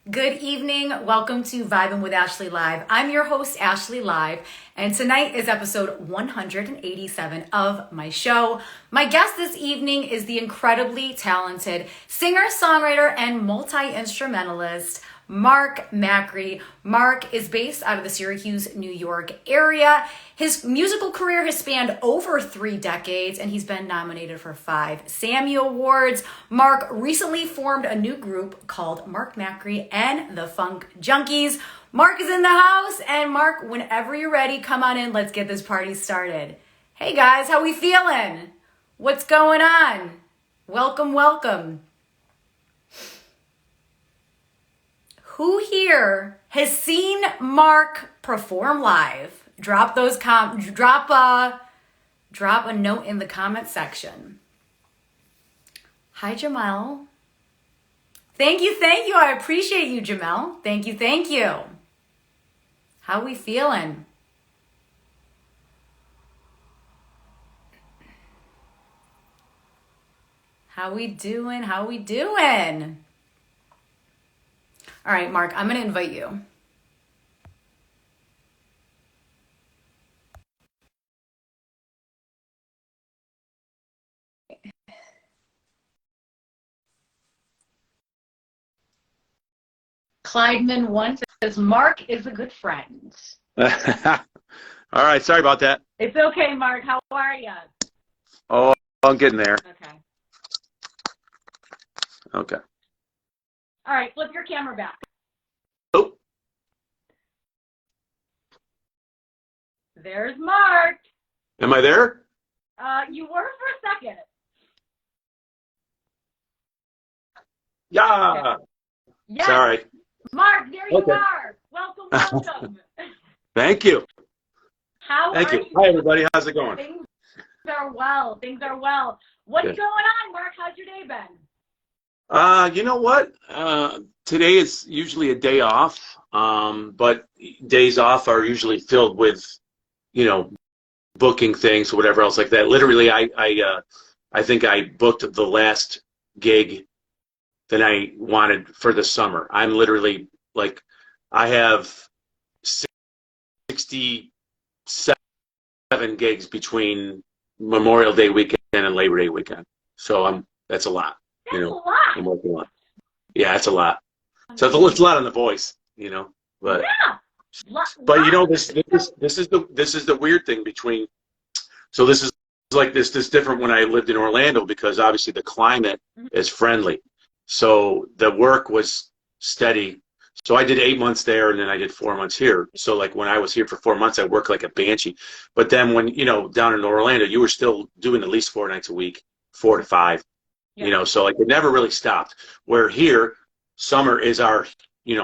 Good evening. Welcome to Vibin with Ashley Live. I'm your host, Ashley Live, and tonight is episode 187 of my show. My guest this evening is the incredibly talented singer, songwriter, and multi-instrumentalist, Mark Macri. Mark is based out of the Syracuse, New York area. His musical career has spanned over 3 decades, and he's been nominated for 5 SAMMY Awards. Mark recently formed a new group called Mark Macri and the Funk Junkies. Mark is in the house, and Mark, whenever you're ready, come on in. Let's get this party started. Hey guys, how we feeling? What's going on? Welcome, welcome. Who here has seen Mark perform live? Drop a note in the comment section. Hi, Jamel. Thank you. I appreciate you, Jamel. Thank you. How we feeling? How we doing? All right, Mark, I'm going to invite you. Clydeman 1 says, Mark is a good friend. All right, sorry about that. It's okay, Mark. How are you? Oh, I'm getting there. Okay. All right, flip your camera back. Oh. There's Mark. Am I there? You were for a second. Yeah. Okay. Yes. Sorry. Mark, there you are. Welcome. Thank you. Thank you. Hi, everybody. How's it going? Things are well. What's Good. going on, Mark? How's your day been? You know what? Today is usually a day off, but days off are usually filled with, booking things or whatever else like that. Literally, I think I booked the last gig that I wanted for the summer. I'm literally I have 67 gigs between Memorial Day weekend and Labor Day weekend. So that's a lot. That's a lot. I'm working a lot. Yeah, it's a lot. So it's a lot on the voice, But yeah. This is the weird thing between. So this is this different when I lived in Orlando because obviously the climate is friendly. So the work was steady. So I did 8 months there and then I did 4 months here. So when I was here for 4 months, I worked like a banshee. But then when, down in Orlando, you were still doing at least 4 nights a week, 4 to 5, so it never really stopped. Where here, summer is our, you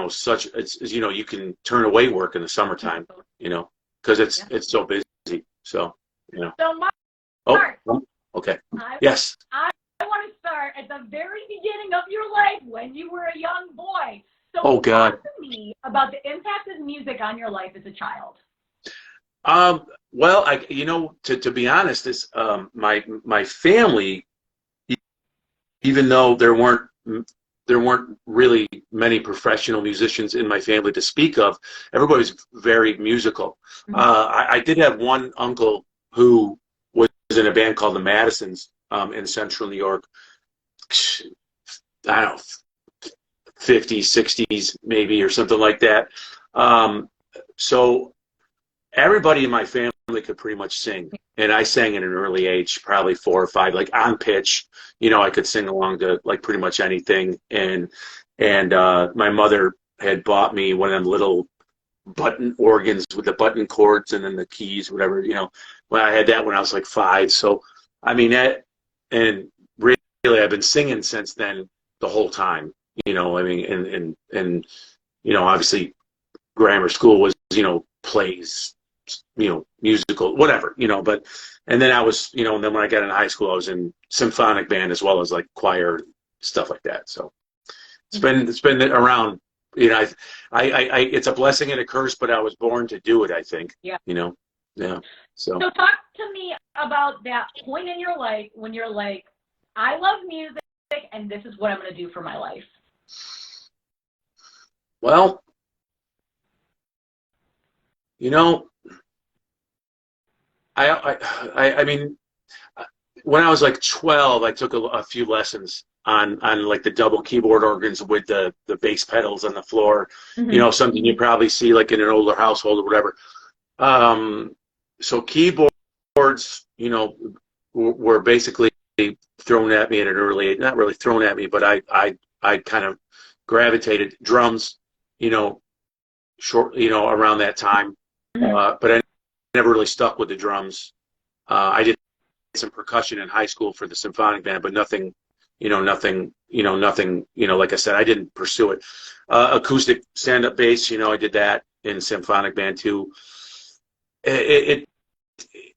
can turn away work in the summertime, because it's so busy. So, So Mark. Okay. Yes. I want to start at the very beginning of your life when you were a young boy. So God. Talk to me about the impact of music on your life as a child. Well, to be honest, this my family, even though there weren't really many professional musicians in my family to speak of, everybody was very musical. I did have one uncle who was in a band called the Madisons in Central New York. I don't know, 50s, 60s maybe, or something like that. So everybody in my family could pretty much sing, and I sang at an early age, probably 4 or 5, on pitch. I could sing along to pretty much anything, and my mother had bought me one of them little button organs with the button chords and then the keys, whatever. When I had that when I was 5. So that, and really I've been singing since then the whole time. And obviously grammar school was plays, musical, whatever, but, and then I was, and then when I got into high school, I was in symphonic band as well as choir, stuff like that. So it's been around, it's a blessing and a curse, but I was born to do it, I think. Yeah. Yeah. So talk to me about that point in your life when you're like, I love music and this is what I'm going to do for my life. Well, you know, I mean, when I was like 12, I took a few lessons on like the double keyboard organs with the bass pedals on the floor. You Hmm. know, something you probably see like in an older household or whatever. Um, so keyboards, you know, were basically thrown at me at an early age. Not really thrown at me, but I kind of gravitated drums, you know, around that time. Hmm. But I never really stuck with the drums. I did some percussion in high school for the symphonic band, but nothing, nothing, like I said, I didn't pursue it. Acoustic stand-up bass, I did that in symphonic band too. It, it,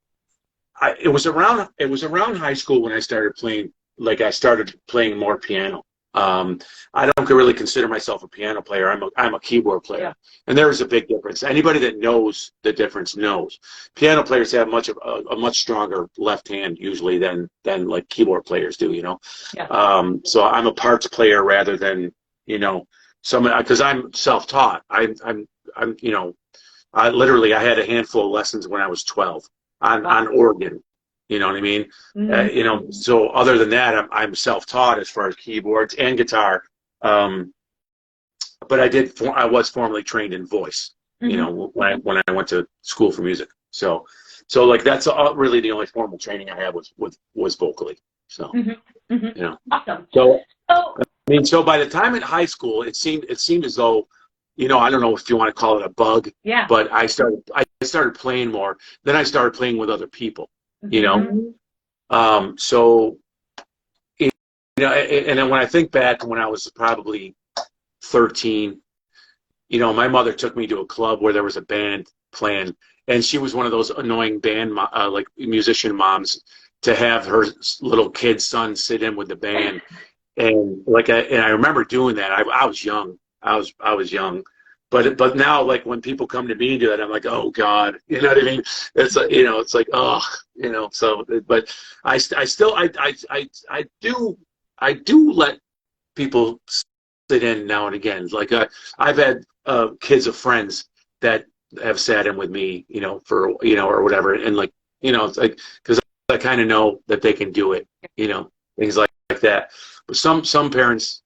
it was around high school when I started playing, like I started playing more piano. I don't really consider myself a piano player. I'm a keyboard player, Yeah. and there is a big difference. Anybody that knows the difference knows. Piano players have a much stronger left hand usually than like keyboard players do. Yeah. So I'm a parts player rather than someone, because I'm self-taught. I had a handful of lessons when I was 12 on organ. You know what I mean? Hmm. So other than that, I'm self-taught as far as keyboards and guitar. Um, but I was formally trained in voice, Hmm. when I went to school for music. So like that's really the only formal training I had was vocally. So, Hmm. Hmm. you know, Awesome. so So, so by the time in high school, it seemed as though, I don't know if you want to call it a bug, yeah. but I started playing more. Then I started playing with other people, you know. Mhm. So, and then when I think back when I was probably 13, my mother took me to a club where there was a band playing, and she was one of those annoying like musician moms to have her little kid son sit in with the band. And I remember doing that. I was young. I was young, but now like when people come to me and do that, I'm like, oh God, you know what I mean? It's like, oh, So, but I still I do let people sit in now and again. Like I've had kids of friends that have sat in with me, for or whatever, and like it's like because I kind of know that they can do it, things like that. But some parents,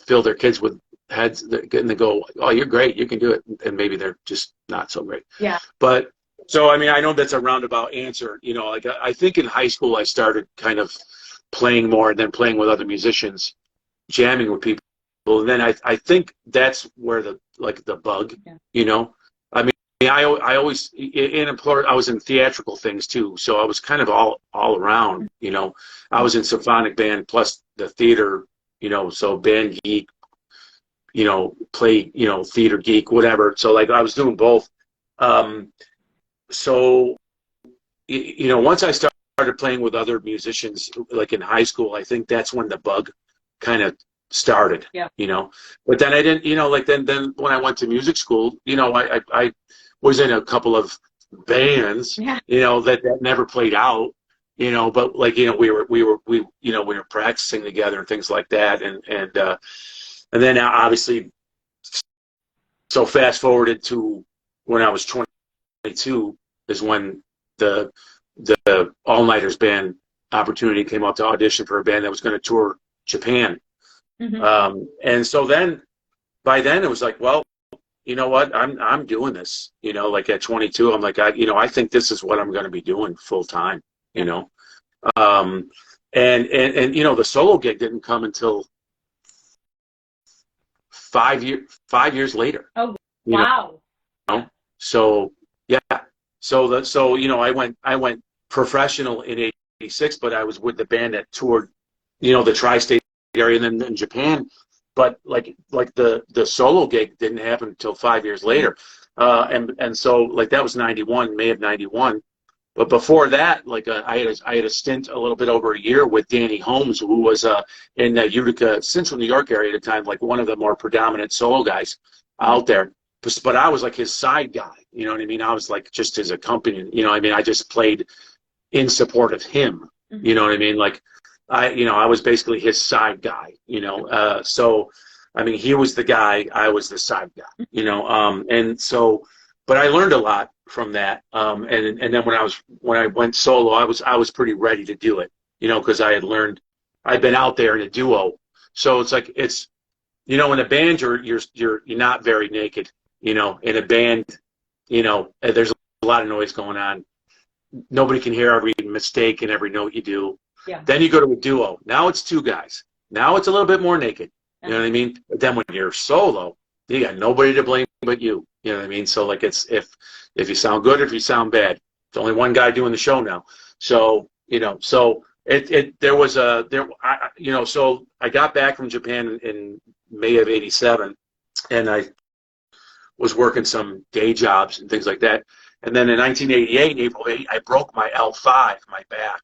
fill their kids with heads and they go, "Oh, you're great, you can do it," and maybe they're just not so great. Yeah. But so I mean, I know that's a roundabout answer. Like I think in high school I started kind of playing more and then playing with other musicians, jamming with people. And then I think that's where the bug, Yeah. I mean, I always I was in theatrical things too, so I was kind of all around. I was in symphonic band plus the theater, so band geek, play, theater geek, whatever. So like I was doing both. Um, so once I started playing with other musicians, like in high school, I think that's when the bug kind of started. Yeah. But then I didn't, like then when I went to music school, I was in a couple of bands, Yeah. that never played out, but like, we were practicing together and things like that. And then obviously, so fast forwarded to when I was 22 is when the All Nighters band opportunity came up to audition for a band that was going to tour Japan. Hmm. And so then, by then it was like, well, you know what? I'm doing this. Like at 22, I'm like, I think this is what I'm going to be doing full time. You know, um, and the solo gig didn't come until 5 years later. Oh, You know, wow. so yeah, I went professional in '86, but I was with the band that toured, the tri-state area and then in Japan. But like the solo gig didn't happen until 5 years later, and so like that was '91, May of '91. But before that, like I had a stint a little bit over a year with Danny Holmes, who was in the Utica, Central New York area at the time, like one of the more predominant solo guys out there. But I was like his side guy, you know what I mean? I was like just his accompaniment, I mean? I just played in support of him, you know what I mean? Like I was basically his side guy, So I mean, he was the guy, I was the side guy, you know. And so, but I learned a lot from that. And then when I went solo, I was pretty ready to do it, you know, because I'd been out there in a duo. So it's like you know, in a band you're not very naked, you know. In a band, you know, there's a lot of noise going on. Nobody can hear every mistake and every note you do. Yeah. Then you go to a duo. Now it's two guys. Now it's a little bit more naked. You know what I mean? But then when you're solo, you got nobody to blame but you. You know what I mean? So like it's if you sound good or if you sound bad, it's only one guy doing the show now. So you know, so so I got back from Japan in May of '87, and I was working some day jobs and things like that. And then in 1988, in April 8, I broke my L5, my back.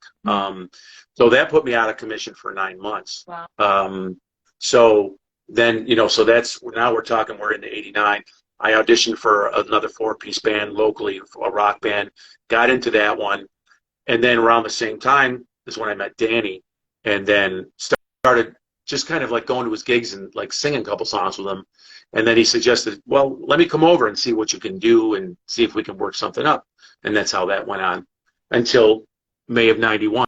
So that put me out of commission for 9 months. Wow. So then, you know, so now we're into '89. I auditioned for another 4-piece band locally, a rock band, got into that one. And then around the same time is when I met Danny, and then started just kind of like going to his gigs and like singing a couple songs with him. And then he suggested, well, let me come over and see what you can do and see if we can work something up. And that's how that went on until May of '91,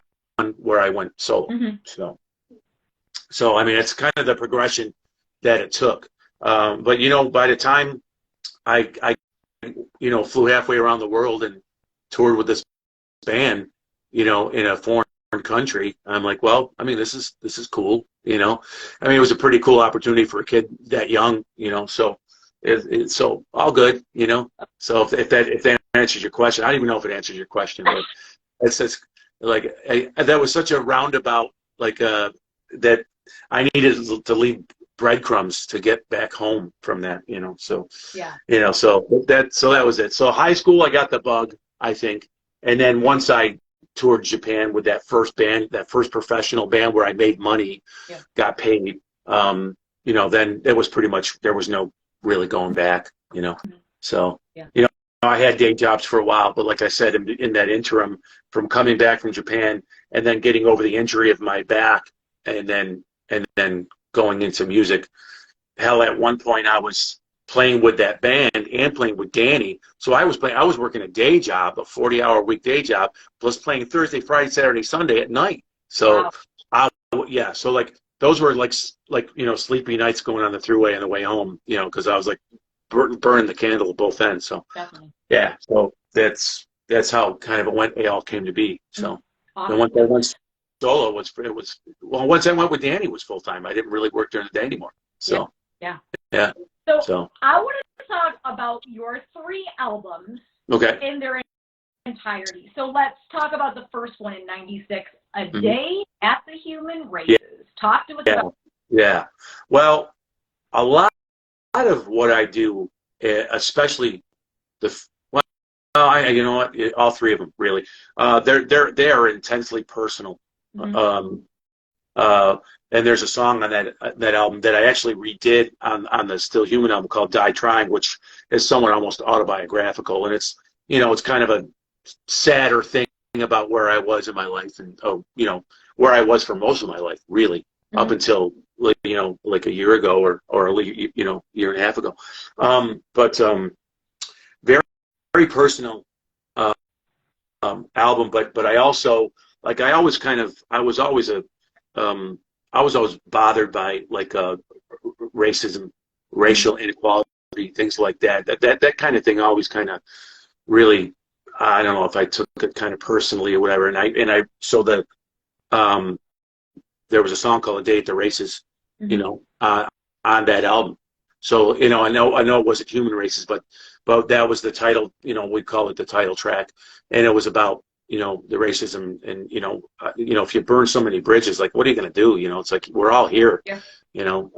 where I went solo. So I mean, it's kind of the progression that it took. But, you know, by the time I you know, flew halfway around the world and toured with this band, you know, in a foreign country, I'm like, well, I mean, this is cool, you know. I mean, it was a pretty cool opportunity for a kid that young, you know. So so all good, you know. So if that answers your question, I don't even know if it answers your question, but it's just like that was such a roundabout, like that I needed to leave breadcrumbs to get back home from that, you know. So yeah, you know, so that was it. So high school, I got the bug, I think, and then once I toured Japan with that first band, that first professional band where I made money, got paid, you know, then it was pretty much, there was no really going back, you know. So, you know, I had day jobs for a while, but like I said, in that interim from coming back from Japan and then getting over the injury of my back and then going into music, hell, at one point I was playing with that band and playing with Danny. So I was working a day job, a 40-hour week day job, plus playing Thursday, Friday, Saturday, Sunday at night. So yeah, so like those were like you know, sleepy nights going on the throughway on the way home, you know, because I was like burning the candle at both ends. So definitely. Yeah, so that's how kind of it all came to be. So awesome. And once I went solo, once I went with Danny, it was full time. I didn't really work during the day anymore. So yeah. So I wanted to talk about your 3 albums in their entirety. So let's talk about the first one in '96, A Day at the Human Races. Talk to us about Well, a lot of what I do, especially you know what, all 3 of them really, they are intensely personal. And there's a song on that album that I actually redid on the Still Human album called Die Trying, which is somewhat almost autobiographical. And it's, you know, it's kind of a sadder thing about where I was in my life and, you know, where I was for most of my life, really, up until, you know, like a year ago or you know, year and a half ago. Very, very personal album, but I also, like, I was always bothered by like racism, racial inequality, things like that. That kind of thing always kind of really, I don't know if I took it kind of personally or whatever. So there was a song called "A Day at the Races," you know, on that album. So, you know, I know it wasn't Human Races, but that was the title. You know, we call it the title track, and it was about, you know, the racism and, you know, if you burn so many bridges, like, what are you going to do? You know, it's like, we're all here, you know.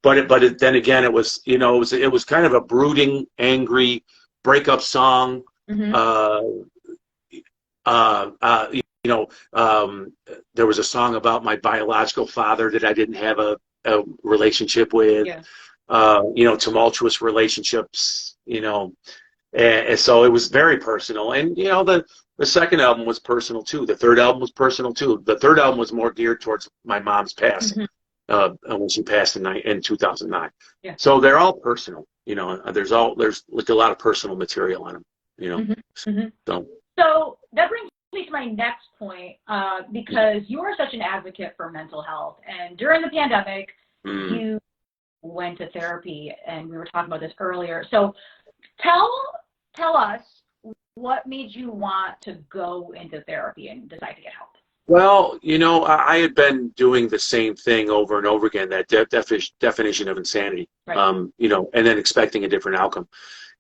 Then again, it was, you know, it was kind of a brooding, angry breakup song. You know, there was a song about my biological father that I didn't have a relationship with, you know, tumultuous relationships, you know, and so it was very personal. And, you know, the second album was personal too. The third album was personal too. The third album was more geared towards my mom's passing. when she passed in 2009. Yeah. So they're all personal, you know. There's like a lot of personal material on them, you know. So that brings me to my next point, because you are such an advocate for mental health, and during the pandemic, you went to therapy, and we were talking about this earlier. So tell us what made you want to go into therapy and decide to get help. Well, you know, I had been doing the same thing over and over again, that definition of insanity, right. You know, and then expecting a different outcome.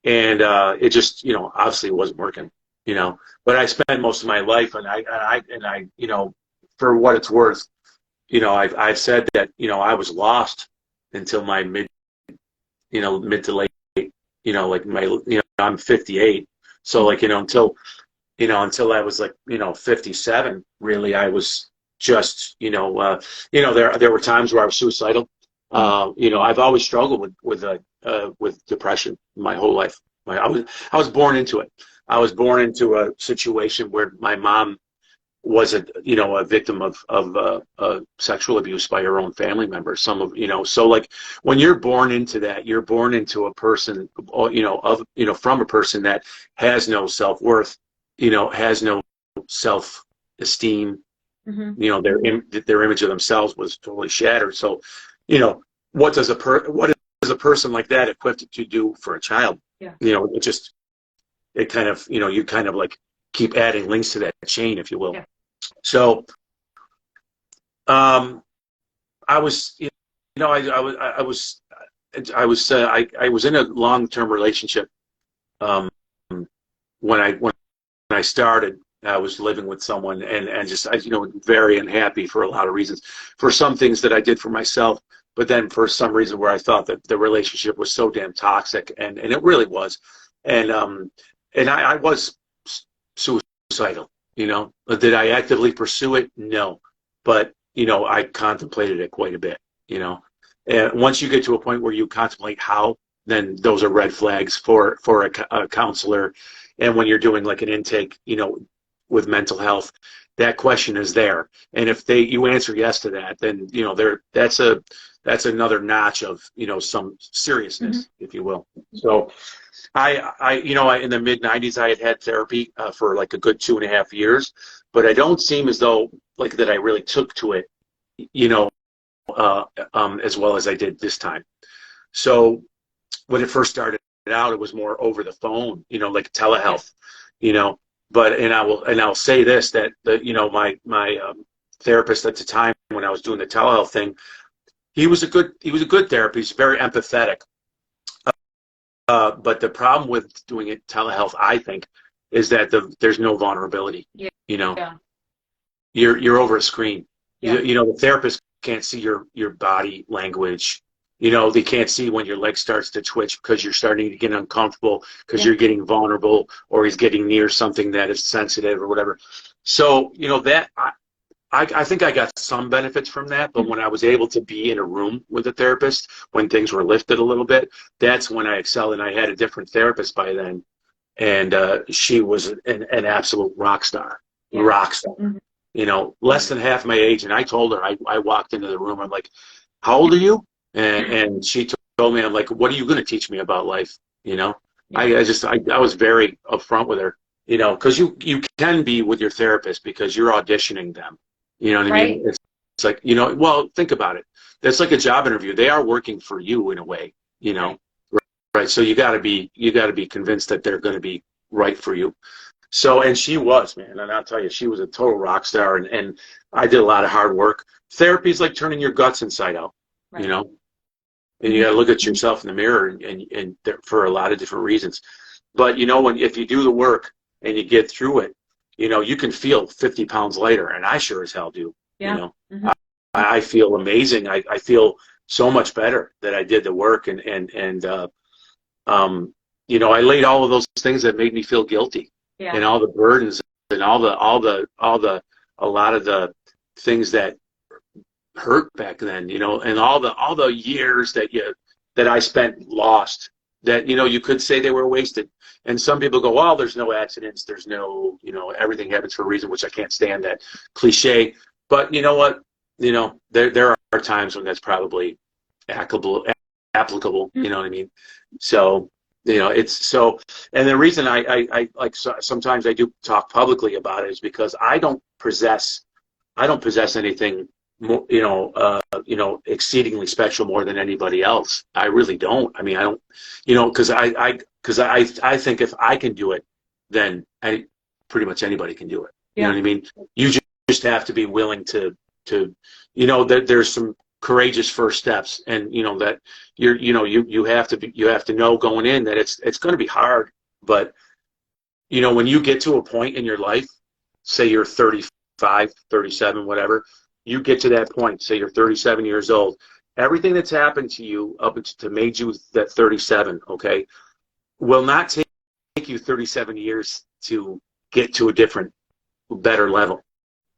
And it just, you know, obviously it wasn't working, you know. But I spent most of my life, and I, you know, for what it's worth, you know, I've said that, you know, I was lost until my mid to late, you know, like I'm 58. So like, you know, until I was like, you know, 57, really, I was just, you know, there were times where I was suicidal. You know, I've always struggled with depression my whole life. I was born into it. I was born into a situation where my mom was a victim of sexual abuse by her own family members. So like when you're born into that, you're born into a person, from a person that has no self-worth, you know, has no self-esteem. You know, their image of themselves was totally shattered. So, you know, what is a person like that equipped to do for a child? Yeah. You know, it kind of, you know, you kind of like keep adding links to that chain, if you will. Yeah. So, I was in a long-term relationship. When I started, I was living with someone, and just, very unhappy for a lot of reasons. For some things that I did for myself, but then for some reason where I thought that the relationship was so damn toxic, and it really was. And I was suicidal, you know. Did I actively pursue it? No. But, you know, I contemplated it quite a bit, you know. And once you get to a point where you contemplate how, then those are red flags for a counselor. And when you're doing like an intake, you know, with mental health, that question is there. And if you answer yes to that, then, you know, that's another notch of, you know, some seriousness, if you will. So in the mid 90s, I had therapy for like a good 2.5 years, but I don't seem as though like that I really took to it, you know, as well as I did this time. So when it first started out, it was more over the phone, you know, like telehealth, you know. But I'll say this, that you know, my therapist at the time when I was doing the telehealth thing, he was a good therapist, very empathetic. But the problem with doing it telehealth, I think, is that there's no vulnerability. Yeah. You know, yeah. You're over a screen. Yeah. You know, the therapist can't see your body language. You know, they can't see when your leg starts to twitch because you're starting to get uncomfortable, because you're getting vulnerable, or he's getting near something that is sensitive or whatever. So, you know, that I think I got some benefits from that, but when I was able to be in a room with a therapist, when things were lifted a little bit, that's when I excelled. And I had a different therapist by then, and she was an absolute rock star. You know, less than half my age. And I told her, I walked into the room, I'm like, how old are you? And she told me, I'm like, what are you going to teach me about life? You know, I was very upfront with her, you know, because you can be with your therapist because you're auditioning them. You know what I mean? It's like, you know, well, think about it. That's like a job interview. They are working for you in a way, you know, right? So you got to be convinced that they're going to be right for you. So, and she was, man, and I'll tell you, she was a total rock star, and I did a lot of hard work. Therapy is like turning your guts inside out, you know, and you got to look at yourself in the mirror, and for a lot of different reasons. But, you know, if you do the work and you get through it, you know, you can feel 50 pounds lighter, and I sure as hell do. You know, I feel amazing. I feel so much better that I did the work, and you know, I laid all of those things that made me feel guilty, and all the burdens, and a lot of the things that hurt back then, you know, and all the years that I spent lost, that, you know, you could say they were wasted. And some people go, well, there's no accidents, there's no, you know, everything happens for a reason, which I can't stand that cliche. But you know what? you know, there are times when that's probably applicable, you know what I mean? So, you know, it's so, and the reason I like, sometimes I do talk publicly about it is because I don't possess anything more, you know, exceedingly special more than anybody else. I really don't. I mean, I don't, you know, because I think if I can do it, then pretty much anybody can do it. You know what I mean? You just have to be willing to, you know, that there's some courageous first steps, and you know that you have to know going in that it's going to be hard, but you know, when you get to a point in your life, say you're 35, 37, whatever, you get to that point, say you're 37 years old, everything that's happened to you up to made you that 37, okay, will not take you 37 years to get to a different, better level.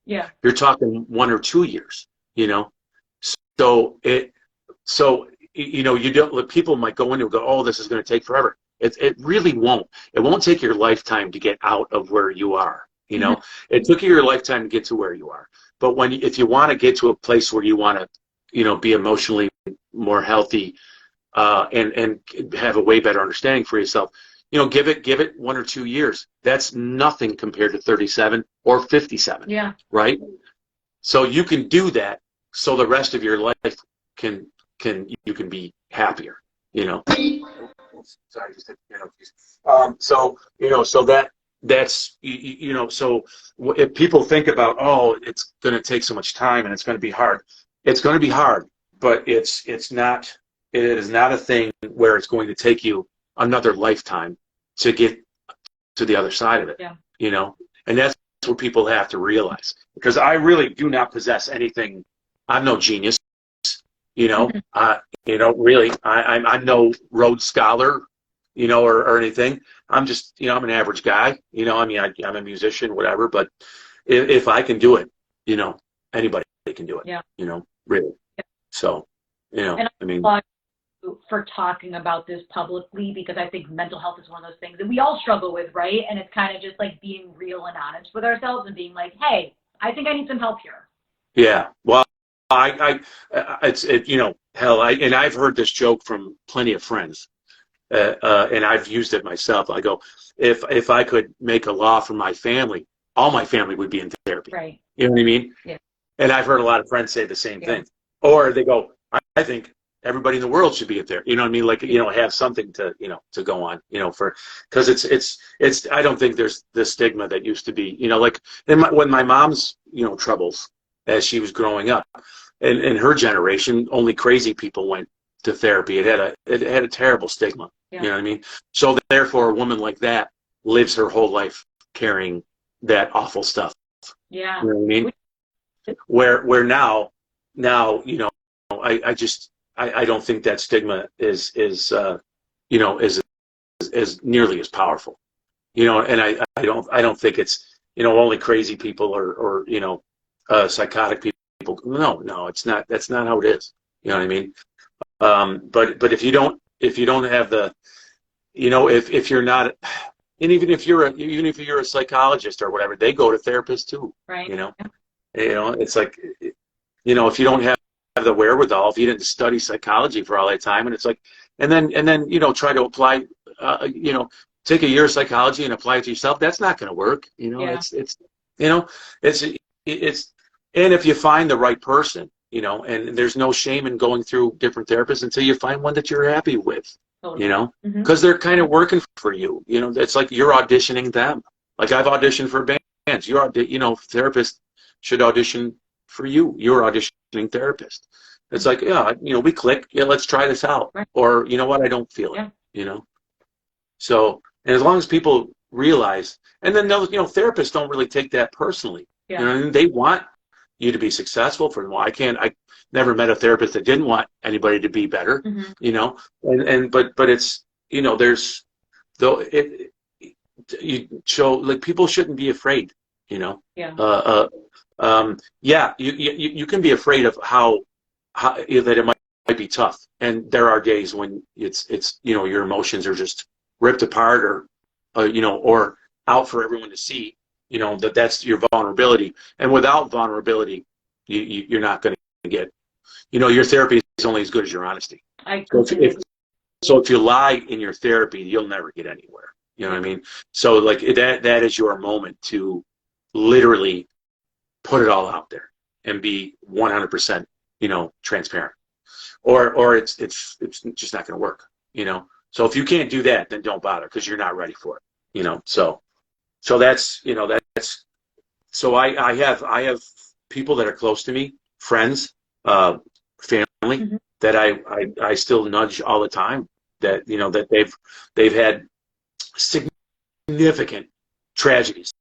Yeah. You're talking 1 or 2 years, you know. So you know, you don't, people might go into and go, oh, this is going to take forever. It really won't. It won't take your lifetime to get out of where you are. You know, it took you your lifetime to get to where you are. But if you want to get to a place where you want to, you know, be emotionally more healthy, and have a way better understanding for yourself, you know, give it 1 or 2 years. That's nothing compared to 37 or 57. Yeah. Right. So you can do that. So the rest of your life you can be happier, you know. Sorry, just so you know, so that's you know, so if people think about, oh, it's going to take so much time and it's going to be hard, it's going to be hard, but it is not a thing where it's going to take you another lifetime to get to the other side of it. Yeah. You know, and that's what people have to realize, because I really do not possess anything. I'm no genius, you know. You know, really, I'm no Rhodes Scholar, you know, or anything. I'm just, you know, I'm an average guy, you know. I mean, I'm a musician, whatever. But if I can do it, you know, anybody can do it. Yeah. You know, really. Yeah. So, you know, and I mean, for talking about this publicly, because I think mental health is one of those things that we all struggle with, right? And it's kind of just like being real and honest with ourselves and being like, hey, I think I need some help here. Yeah. Well, you know, hell, and I've heard this joke from plenty of friends, and I've used it myself. I go, if I could make a law for my family, all my family would be in therapy. Right. You know what I mean? Yeah. And I've heard a lot of friends say the same thing. Or they go, I think everybody in the world should be in therapy. You know what I mean? Like, you know, have something to, you know, to go on, you know, because it's, I don't think there's the stigma that used to be, you know, like when my mom's, you know, troubles as she was growing up, and in her generation, only crazy people went to therapy. It had a terrible stigma. Yeah. You know what I mean? So therefore, a woman like that lives her whole life carrying that awful stuff. Yeah. You know what I mean? Where now, you know, I don't think that stigma is you know, is nearly as powerful. You know, and I don't think it's, you know, only crazy people or you know, psychotic people. No, it's not. That's not how it is. You know what I mean? But if you don't have the, you know, if you're not, and even if you're a psychologist or whatever, they go to therapists too. Right. You know, it's like, you know, if you don't have the wherewithal, if you didn't study psychology for all that time, and it's like, and then you know, try to apply, you know, take a year of psychology and apply it to yourself. That's not going to work. You know, it's you know, it's. And if you find the right person, you know, and there's no shame in going through different therapists until you find one that you're happy with, you know, because they're kind of working for you. You know, it's like you're auditioning them. Like I've auditioned for bands. You know, therapists should audition for you. You're auditioning therapist. It's like, yeah, you know, we click. Yeah, let's try this out. Right. Or, you know what, I don't feel it, you know. So, and as long as people realize, and then, you know, therapists don't really take that personally. Yeah. You know, and they want you to be successful for them. I never met a therapist that didn't want anybody to be better, you know, but it's, you know, there's, though you show, like, people shouldn't be afraid, you know. Yeah. You can be afraid of how that it might be tough, and there are days when it's you know, your emotions are just ripped apart, or you know, or out for everyone to see. You know, that's your vulnerability. And without vulnerability, You're not going to get, your therapy is only as good as your honesty. So if you lie in your therapy, you'll never get anywhere. You know what I mean? So like that is your moment to literally put it all out there and be 100%, transparent. Or it's just not going to work, So if you can't do that, then don't bother because you're not ready for it, So that's, so I have people that are close to me, friends, family, that I still nudge all the time, that that they've had significant tragedies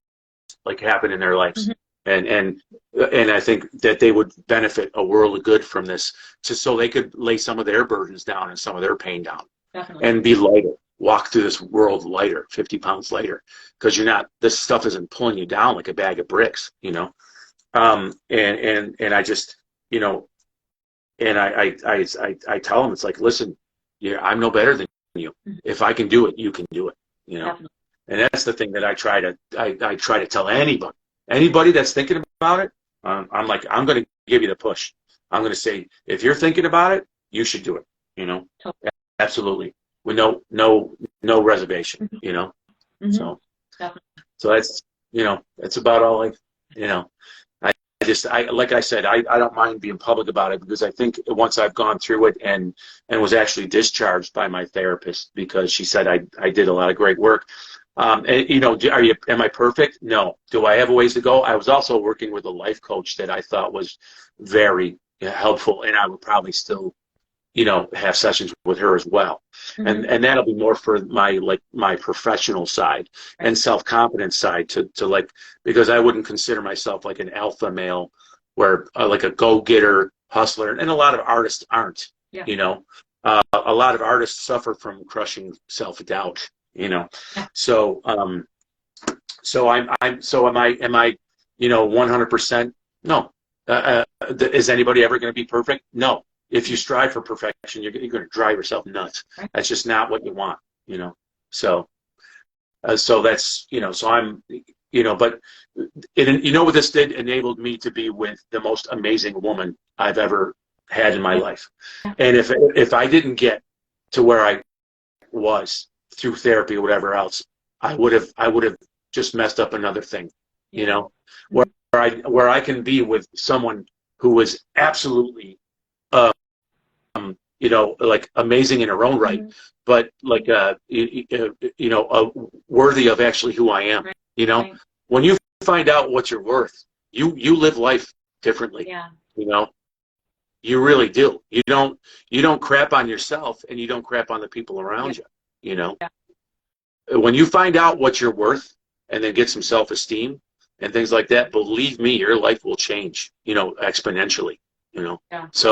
like happen in their lives, and I think that they would benefit a world of good from this, just so they could lay some of their burdens down and some of their pain down. Definitely. And be lighter, walk through this world lighter, 50 pounds lighter, because this stuff isn't pulling you down like a bag of bricks, and I just, and I tell them, it's like, listen, I'm no better than you. If I can do it, you can do it, Definitely. And that's the thing that I try to tell anybody that's thinking about it. I'm like, I'm going to give you the push. I'm going to say, if you're thinking about it, you should do it, Totally. Absolutely, with no reservation, So that's, that's about all I like I said, I don't mind being public about it, because I think once I've gone through it and was actually discharged by my therapist, because she said I did a lot of great work. And, am I perfect? No. Do I have a ways to go? I was also working with a life coach that I thought was very helpful, and I would probably still, have sessions with her as well. And that'll be more for my professional side and self-confidence side to because I wouldn't consider myself like an alpha male, where like a go-getter hustler, and a lot of artists aren't. A lot of artists suffer from crushing self-doubt. So am I 100%? No. Is anybody ever going to be perfect? No. If you strive for perfection, you're going to drive yourself nuts. That's just not what you want, So that's, so I'm, but what this did, enabled me to be with the most amazing woman I've ever had in my life. And if I didn't get to where I was through therapy or whatever else, I would have just messed up another thing, where I can be with someone who was absolutely, like amazing in her own right, but like, worthy of actually who I am. Right. When you find out what you're worth, you live life differently. Yeah. You really do. You don't crap on yourself, and you don't crap on the people around you. Yeah. When you find out what you're worth, and then get some self-esteem and things like that, believe me, your life will change, exponentially. Yeah. So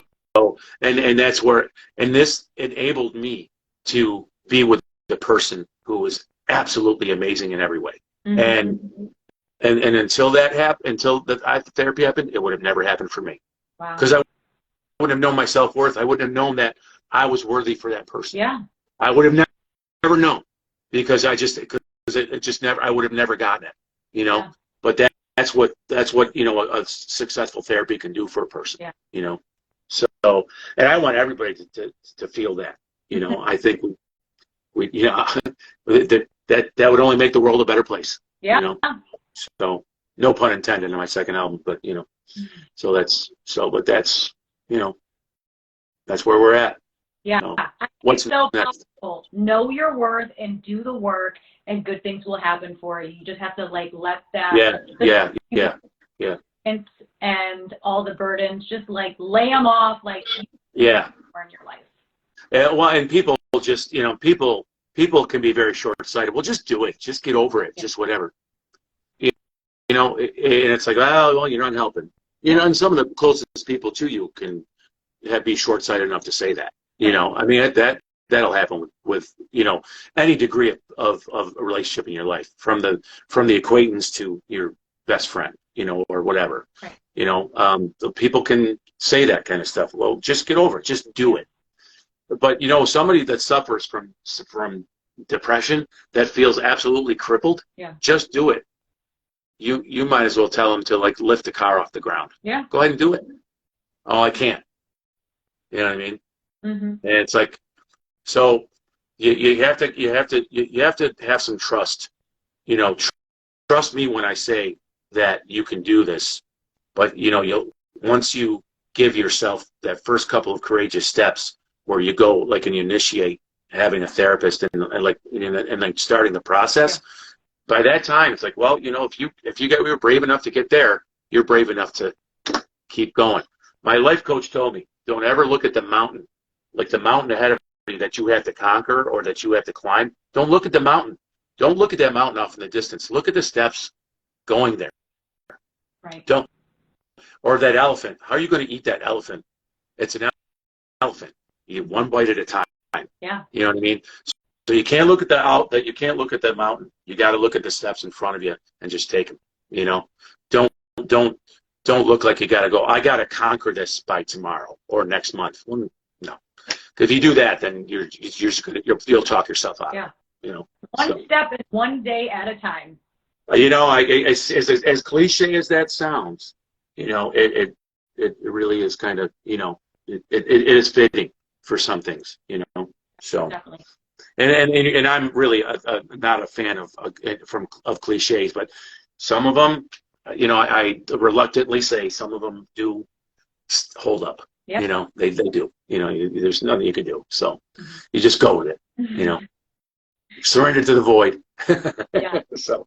and that's where, and this enabled me to be with the person who was absolutely amazing in every way. And until that happened, until the therapy happened, it would have never happened for me. Wow. Because I wouldn't have known my self-worth. I wouldn't have known that I was worthy for that person. Yeah. I would have never known, because it just never, I would have never gotten it, Yeah. But that's what a successful therapy can do for a person. Yeah. So, and I want everybody to feel that, I think we that would only make the world a better place. Yeah. So, no pun intended in my second album, but but that's that's where we're at. Yeah. What's so next? Powerful. Know your worth and do the work, and good things will happen for you. You just have to let that. Yeah. And all the burdens, just lay them off, in your life. Yeah. Well, and people just, people can be very short-sighted. Well, just do it. Just get over it. Yeah. Just whatever. And it's like, oh, well, you're not helping. And some of the closest people to you can be short-sighted enough to say that. I mean, that'll happen with any degree of a relationship in your life, from the acquaintance to your best friend, or whatever. Right. The people can say that kind of stuff. Well, just get over it. Just do it. But somebody that suffers from depression, that feels absolutely crippled, just do it. you might as well tell them to like lift the car off the ground. Yeah. Go ahead and do it. Oh, I can't. You know what I mean? Mm-hmm. And it's like, so you have to have some trust. You know, trust me when I say that you can do this. But you know, once you give yourself that first couple of courageous steps where you go like and you initiate having a therapist and like starting the process. Yeah. By that time, it's like, well, you know, if you were brave enough to get there, you're brave enough to keep going. My life coach told me, don't ever look at the mountain, like the mountain ahead of you that you have to conquer or that you have to climb. Don't look at the mountain. Don't look at that mountain off in the distance. Look at the steps going there. Right. Don't. Or that elephant. How are you going to eat that elephant? It's an elephant. You eat one bite at a time. Yeah. You know what I mean? So you can't look at you can't look at the mountain. You got to look at the steps in front of you and just take them. You know, don't look like you got to go. I got to conquer this by tomorrow or next month. Well, no, if you do that, then you'll talk yourself out. Yeah. You know, one step is one day at a time. You know, as cliche as that sounds, you know, it really is kind of, you know, it is fitting for some things, you know. So. Definitely. And I'm really not a fan of cliches, but some of them, you know, I reluctantly say some of them do hold up. Yep. You know, they do. You know, there's nothing you can do. So you just go with it. You know, surrender to the void. Yeah. So,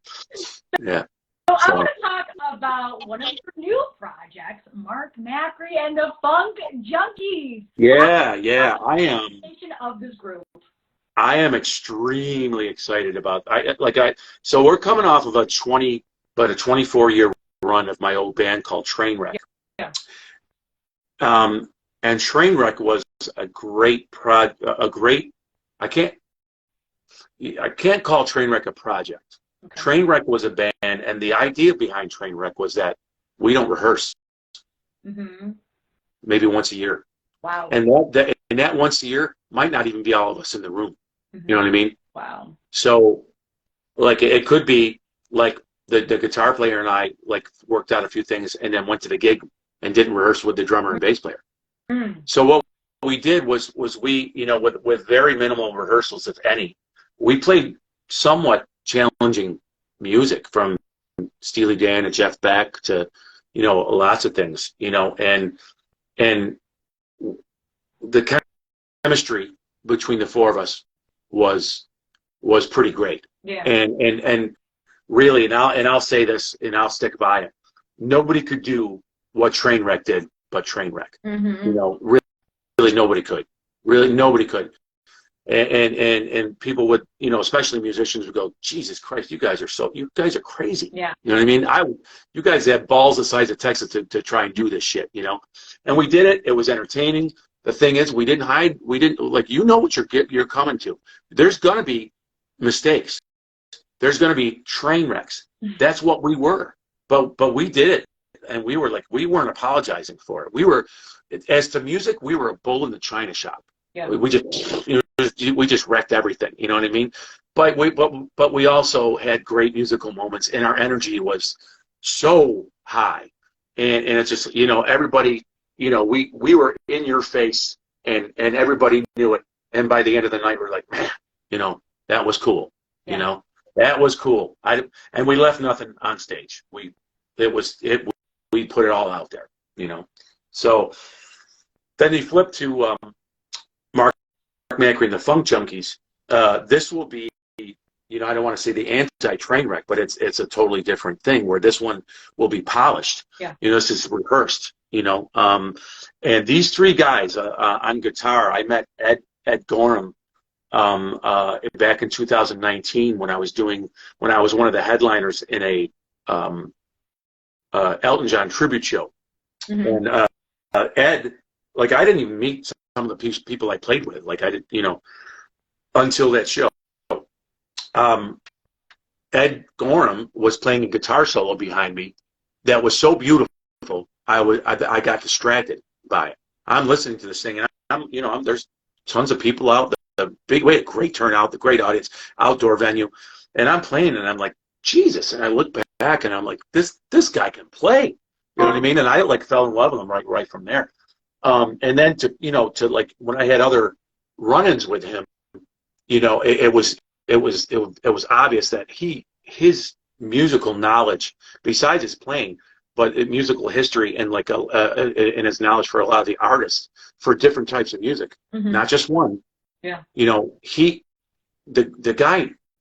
yeah. So I want to talk about one of your new projects, Mark Macri and the Funk Junkies. Yeah, I am. Of this group. I am extremely excited about. So we're coming off of a 24-year run of my old band called Trainwreck. Yeah. And Trainwreck was a great I can't call Trainwreck a project. Okay. Trainwreck was a band, and the idea behind Trainwreck was that we don't rehearse. Mm-hmm. Maybe once a year. Wow. And that once a year might not even be all of us in the room. Mm-hmm. You know what I mean? Wow. So, like, it could be like the guitar player and I like worked out a few things and then went to the gig and didn't rehearse with the drummer and bass player. Mm. So what we did was we, you know, with very minimal rehearsals, if any, we played somewhat challenging music from Steely Dan to Jeff Beck to, you know, lots of things, you know, and the chemistry between the four of us was pretty great. Yeah. And really, and I'll say this, and I'll stick by it. Nobody could do what Trainwreck did, but Trainwreck. Mm-hmm. You know, really nobody could. Really nobody could. And people would, you know, especially musicians would go, Jesus Christ, you guys are crazy. Yeah. You know what I mean? You guys have balls the size of Texas to try and do this shit, you know? And we did it. It was entertaining. The thing is, we didn't hide. We didn't, like, you know what you're coming to. There's going to be mistakes. There's going to be train wrecks. That's what we were. But we did it. And we were like, we weren't apologizing for it. We were, as to music, we were a bull in the china shop. Yeah. We just, you know, we just wrecked everything. You know what I mean? But we also had great musical moments, and our energy was so high. And it's just, you know, everybody, you know, we were in your face, and everybody knew it. And by the end of the night, we're like, man, you know, that was cool. Yeah. You know, that was cool. And we left nothing on stage. We put it all out there, you know. So then you flip to Mark Macri and the Funk Junkies. This will be, you know, I don't want to say the anti-train wreck, but it's a totally different thing where this one will be polished. Yeah. You know, this is rehearsed, you know. And these three guys on guitar, I met Ed Gorham back in 2019 when I was one of the headliners in a Elton John tribute show. Mm-hmm. And Ed, like, I didn't even meet some of the people I played with, like I did, you know, until that show. Ed Gorham was playing a guitar solo behind me that was so beautiful. I got distracted by it. I'm listening to this thing, and there's tons of people out. We had a great turnout, the great audience, outdoor venue, and I'm playing, and I'm like, Jesus! And I look back, back, and I'm like, this guy can play. You know what I mean? And I like fell in love with him right from there. And then to like when I had other run-ins with him, it was obvious that his musical knowledge, besides his playing, but musical history and like and his knowledge for a lot of the artists for different types of music, not just one. Yeah. The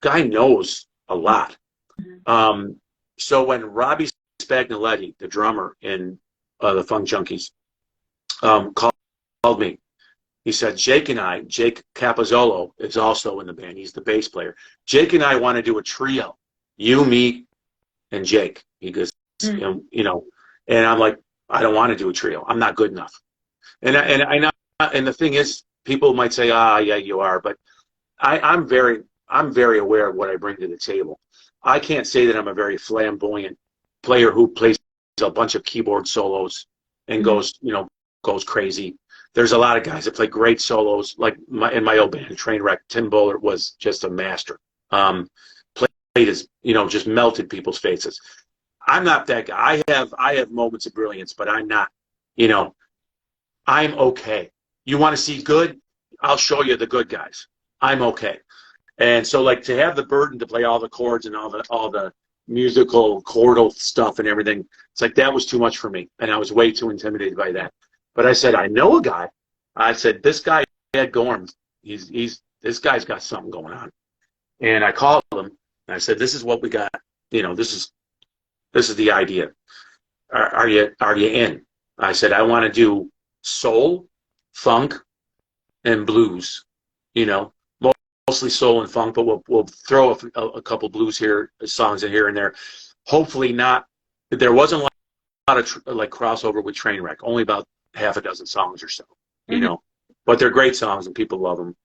guy knows a lot. So when Robbie Spagnoletti, the drummer in the Funk Junkies, called me, he said, Jake Capozzolo is also in the band. He's the bass player. Jake and I want to do a trio, you, me, and Jake. He goes, and I'm like, I don't want to do a trio. I'm not good enough. And the thing is, people might say, yeah, you are, but I'm very aware of what I bring to the table. I can't say that I'm a very flamboyant player who plays a bunch of keyboard solos and goes crazy. There's a lot of guys that play great solos, like in my old band, Trainwreck. Tim Bowler was just a master. Played as just melted people's faces. I'm not that guy. I have moments of brilliance, but I'm not. I'm okay. You want to see good? I'll show you the good guys. I'm okay. And so, like, to have the burden to play all the chords and all the musical chordal stuff and everything, it's like that was too much for me, and I was way too intimidated by that. But I said, I know a guy. I said, this guy, Ed Gorham, this guy's got something going on. And I called him, and I said, this is what we got. This is the idea. Are you in? I said, I want to do soul, funk, and blues. Mostly soul and funk, but we'll throw a couple blues songs in here and there. Hopefully not. There wasn't a lot of crossover with Trainwreck. Only about half a dozen songs or so, but they're great songs and people love them.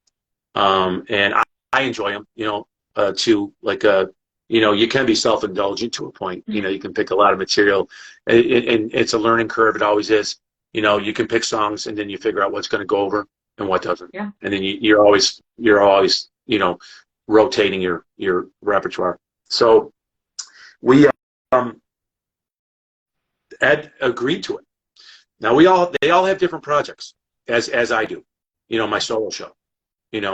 And I enjoy them, to like, you can be self-indulgent to a point. You can pick a lot of material and it's a learning curve. It always is. You can pick songs and then you figure out what's going to go over and what doesn't. Yeah. And then you're always, rotating your repertoire. So we, Ed agreed to it. Now they all have different projects, as I do, my solo show, and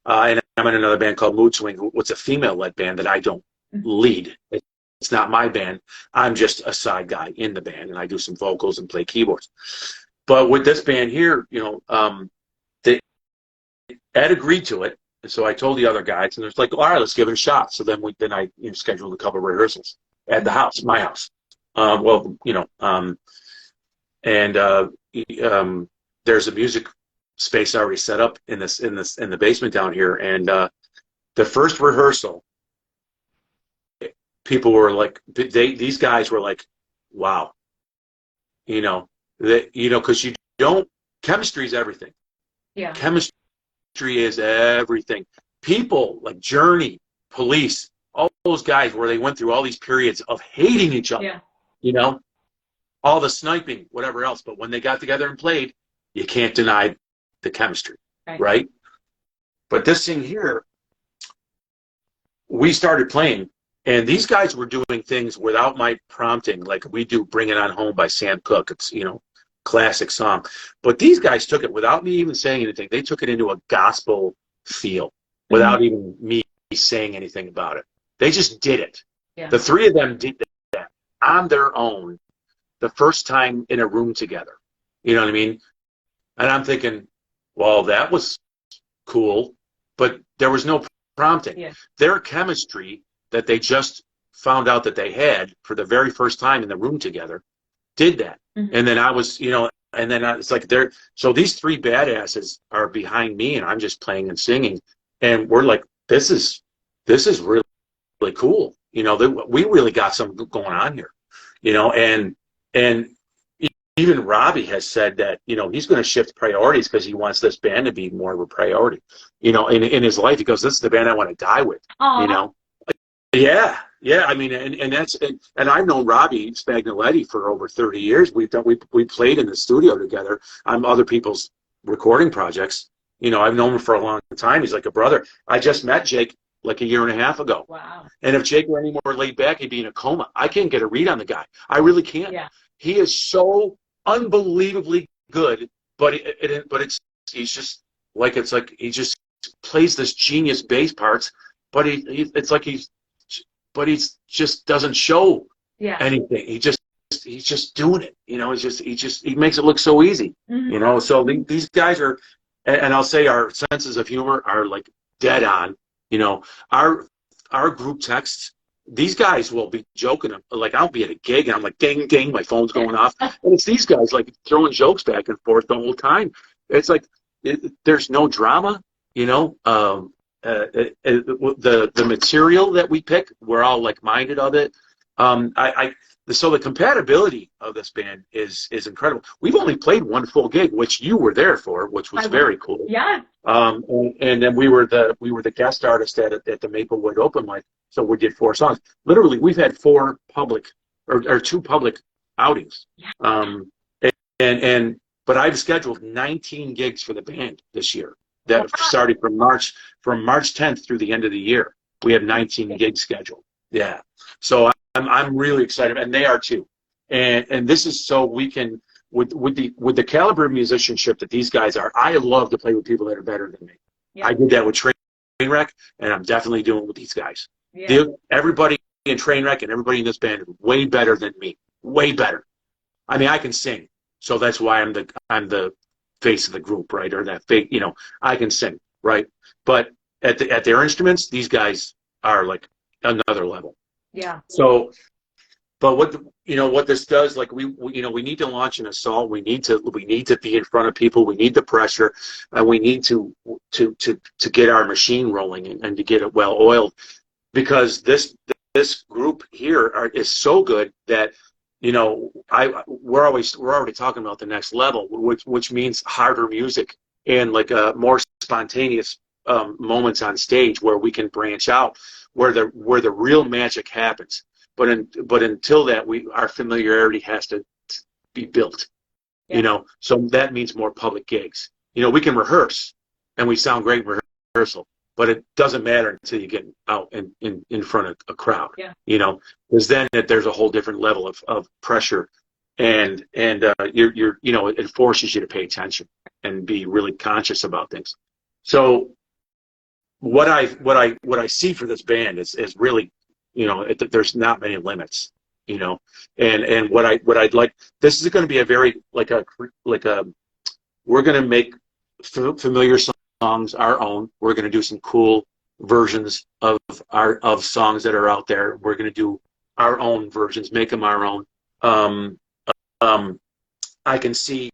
I'm in another band called Mood Swing, what's a female-led band that I don't lead. It's not my band. I'm just a side guy in the band, and I do some vocals and play keyboards. But with this band here, Ed agreed to it, and so I told the other guys, and it's like, all right, let's give it a shot. So then I scheduled a couple of rehearsals at the house, my house. There's a music space already set up in the basement down here, and the first rehearsal, people were like, these guys were like, wow, because chemistry is everything. Yeah, chemistry is everything. People like Journey, Police, all those guys where they went through all these periods of hating each other. Yeah. All the sniping, whatever else. But when they got together and played, you can't deny the chemistry, right? But this thing here, we started playing, and these guys were doing things without my prompting, like we do Bring It On Home by Sam Cooke. It's, classic song. But these guys took it without me even saying anything. They took it into a gospel feel without even me saying anything about it. They just did it. Yeah. The three of them did that on their own the first time in a room together. You know what I mean? And I'm thinking, well, that was cool, but there was no prompting. Yeah. Their chemistry that they just found out that they had for the very first time in the room together did that. And then I was, and then it's like so these three badasses are behind me and I'm just playing and singing. And we're like, this is really, really cool. We really got something going on here, and even Robbie has said that, he's going to shift priorities because he wants this band to be more of a priority, in his life. He goes, this is the band I want to die with, Yeah. I mean, and I've known Robbie Spagnoletti for over 30 years. We played in the studio together on other people's recording projects. I've known him for a long time. He's like a brother. I just met Jake like a year and a half ago. Wow. And if Jake were any more laid back, he'd be in a coma. I can't get a read on the guy. I really can't. Yeah. He is so unbelievably good, but he's just like, it's like he just plays this genius bass parts, but it's like he's just doesn't show anything. He's just doing it, you know. He makes it look so easy, you know. So these guys are, and I'll say our senses of humor are like dead on, you know. Our group texts, these guys will be joking. Like, I'll be at a gig and I'm like, ding, ding, my phone's going off. And it's these guys like throwing jokes back and forth the whole time. It's like, there's no drama, you know. The material that we pick, we're all like-minded of it. So the compatibility of this band is incredible. We've only played one full gig, which you were there for, which was very cool. Yeah. And then we were the guest artist at the Maplewood Open Mic, so we did 4 songs. Literally, we've had 4 public or 2 public outings. Yeah. But I've scheduled 19 gigs for the band this year. That started from March 10th through the end of the year. We have 19 gigs scheduled. Yeah. So I'm really excited, and they are too. And this is so we can, with the caliber of musicianship that these guys are, I love to play with people that are better than me. Yeah. I did that with Trainwreck, and I'm definitely doing it with these guys. Yeah. Everybody in Trainwreck and everybody in this band is way better than me. Way better. I mean, I can sing, so that's why I'm the face of the group, right? Or that fake, you know, I can sing, right? But at their instruments, these guys are like another level. Yeah. So, but what this does, like we need to launch an assault. We need to be in front of people. We need the pressure, and we need to get our machine rolling and to get it well oiled, because this group here is so good that, you know, we're already talking about the next level, which means harder music and like more spontaneous moments on stage where we can branch out, where the real magic happens. But until that, our familiarity has to be built, you know. So that means more public gigs. You know, we can rehearse, and we sound great in rehearsal, but it doesn't matter until you get out in front of a crowd. Yeah. You know, because then there's a whole different level of pressure, and you're you know, it forces you to pay attention and be really conscious about things. So what I see for this band is really, you know, there's not many limits, you know, and what I'd like, this is going to be a very we're going to make familiar songs our own. We're going to do some cool versions of songs that are out there. We're going to do our own versions, make them our own. I can see,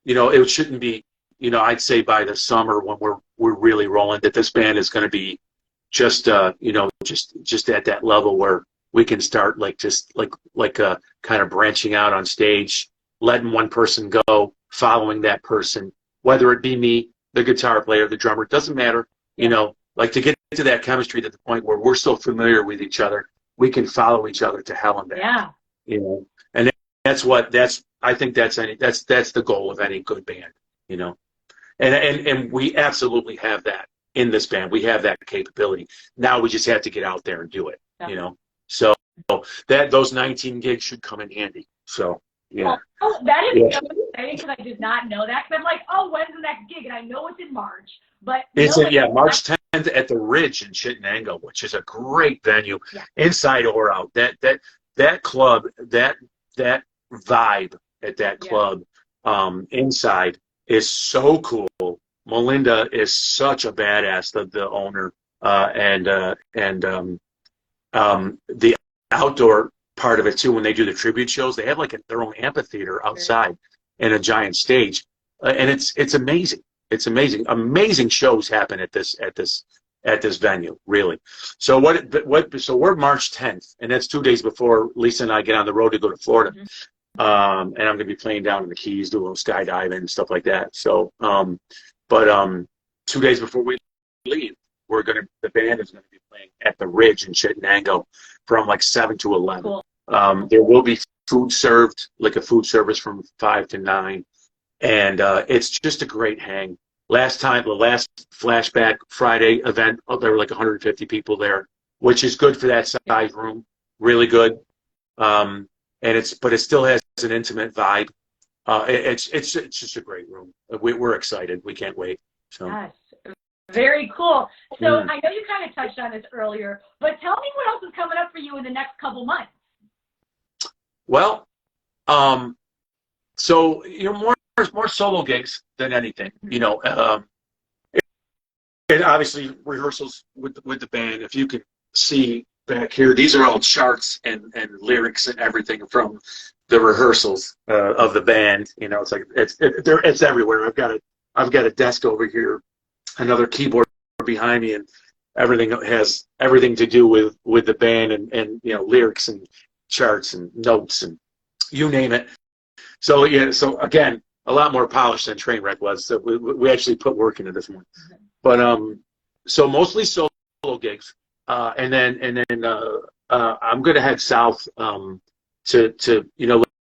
you know, it shouldn't be, you know, I'd say by the summer when we're really rolling, that this band is going to be just you know, just at that level where we can start kind of branching out on stage, letting one person go, following that person, whether it be me, the guitar player, the drummer, it doesn't matter, you know, like to get to that chemistry to the point where we're so familiar with each other, we can follow each other to hell and back. Yeah. You know, and I think that's the goal of any good band, you know. And we absolutely have that in this band. We have that capability. Now we just have to get out there and do it, you know. So those 19 gigs should come in handy. So, yeah. Oh, that is so exciting, because I did not know that. Because I'm like, oh, when's the next gig? And I know it's in March. But it's March 10th at the Ridge in Chittenango, which is a great venue, inside or out. That club, that vibe at that club, inside, is so cool. Melinda is such a badass, the owner, and the outdoor part of it too. When they do the tribute shows, they have like their own amphitheater outside and a giant stage, and it's amazing. It's amazing. Amazing shows happen at this venue, really. So so we're March 10th, and that's 2 days before Lisa and I get on the road to go to Florida. Mm-hmm. And I'm going to be playing down in the Keys, do a little skydiving and stuff like that. So, but 2 days before we leave, the band is going to be playing at the Ridge in Chittenango from like 7 to 11. Cool. There will be food served, like a food service from 5 to 9. And it's just a great hang. last Flashback Friday event, there were like 150 people there, which is good for that size room, really good. But it still has an intimate vibe. It's just a great room. We're excited. We can't wait. So. Yes. Very cool. So I know you kind of touched on this earlier, but tell me what else is coming up for you in the next couple months. Well, so more solo gigs than anything. And obviously rehearsals with the band. If you can see back here, these are all charts and lyrics and everything from the rehearsals of the band. It's like it's everywhere. I've got a desk over here, another keyboard behind me, and everything has everything to do with the band and lyrics and charts and notes and you name it. So so again, a lot more polished than Trainwreck was. So we actually put work into this one. But so mostly solo gigs, and then I'm gonna head south to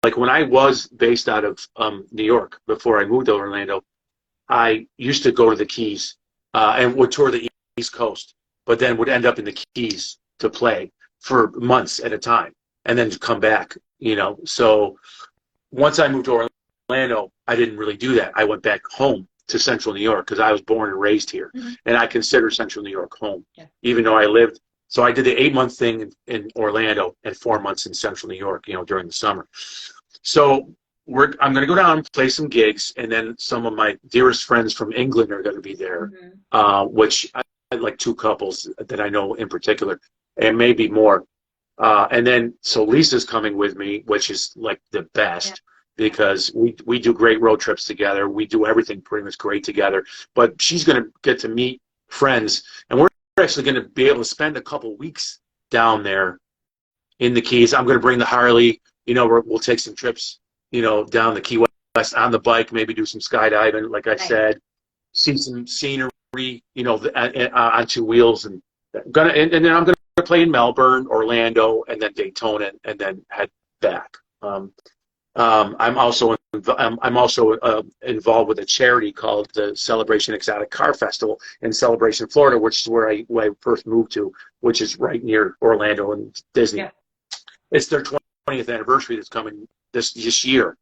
like when I was based out of New York before I moved to Orlando, I used to go to the Keys and would tour the East Coast, but then would end up in the Keys to play for months at a time and then come back. So once I moved to Orlando, I didn't really do that. I went back home to Central New York because I was born and raised here, and I consider Central New York home, even though I lived. So I did the 8-month thing in Orlando and 4 months in Central New York, during the summer. So I'm going to go down and play some gigs, and then some of my dearest friends from England are going to be there, which I had like 2 couples that I know in particular, and maybe more. And then so Lisa's coming with me, which is like the best. Because we do great road trips together. We do everything pretty much great together. But she's going to get to meet friends. And we're actually going to be able to spend a couple weeks down there in the Keys. I'm going to bring the Harley. We'll take some trips, down the Key West on the bike, maybe do some skydiving, like I said, see some scenery, on 2 wheels. And then I'm going to play in Melbourne, Orlando, and then Daytona, and then head back. I'm also involved with a charity called the Celebration Exotic Car Festival in Celebration, Florida, which is where I first moved to, which is right near Orlando and Disney. Yeah. It's their 20th anniversary that's coming this year.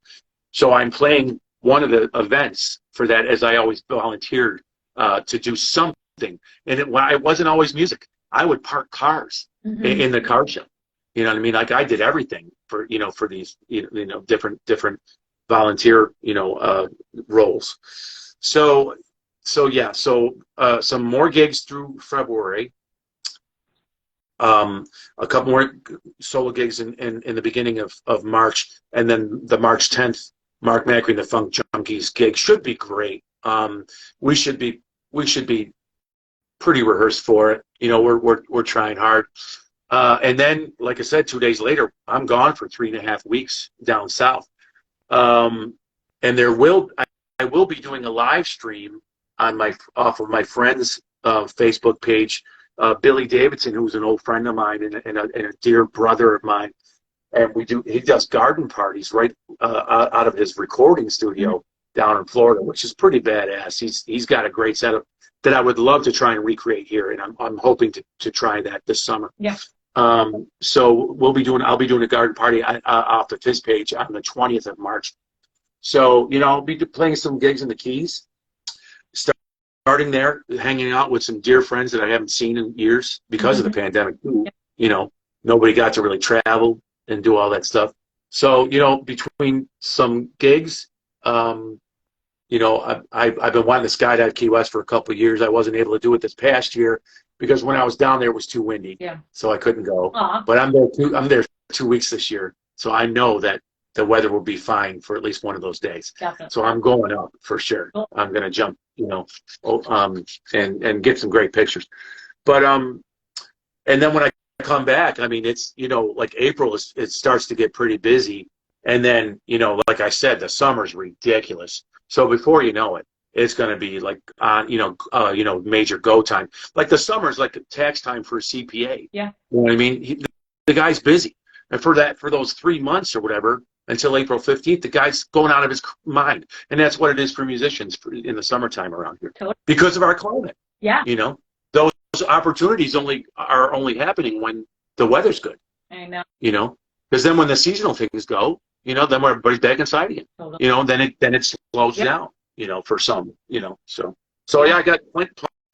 So I'm playing one of the events for that, as I always volunteered to do something. And it wasn't always music. I would park cars in the car show. You know what I mean? Like I did everything for these different volunteer roles. So some more gigs through February. A couple more solo gigs in the beginning of March, and then the March 10th Mark Macri and the Funk Junkies gig should be great. We should be pretty rehearsed for it. We're trying hard. And then, like I said, 2 days later, I'm gone for 3.5 weeks down south. And I will be doing a live stream off of my friend's Facebook page, Billy Davidson, who's an old friend of mine and a dear brother of mine. And he does garden parties right out of his recording studio down in Florida, which is pretty badass. He's got a great setup that I would love to try and recreate here, and I'm hoping to try that this summer. Yeah. So I'll be doing a garden party off of his page on the 20th of March. So I'll be playing some gigs in the Keys, starting there, hanging out with some dear friends that I haven't seen in years because of the pandemic. Nobody got to really travel and do all that stuff. So between some gigs, I've been wanting to skydive Key West for a couple of years. I wasn't able to do it this past year because when I was down there, it was too windy. Yeah. So I couldn't go. But I'm there 2 weeks this year, so I know that the weather will be fine for at least one of those days. Definitely. So I'm going up for sure. Cool. I'm going to jump, and get some great pictures. But and then when I come back, I mean, it's like April it starts to get pretty busy, and then like I said, the summer's ridiculous. So before you know it, it's going to be like major go time. Like the summer's like tax time for a CPA. Yeah. You know what I mean? The guy's busy, and for those 3 months or whatever, until April 15th, the guy's going out of his mind. And that's what it is for musicians in the summertime around here. Totally. Because of our climate. Yeah. You know, those opportunities are only happening when the weather's good. I know. You know, because then when the seasonal things go, you know, then everybody's back inside again. Totally. You know, then it slows down, you know, for some, you know. So yeah, I got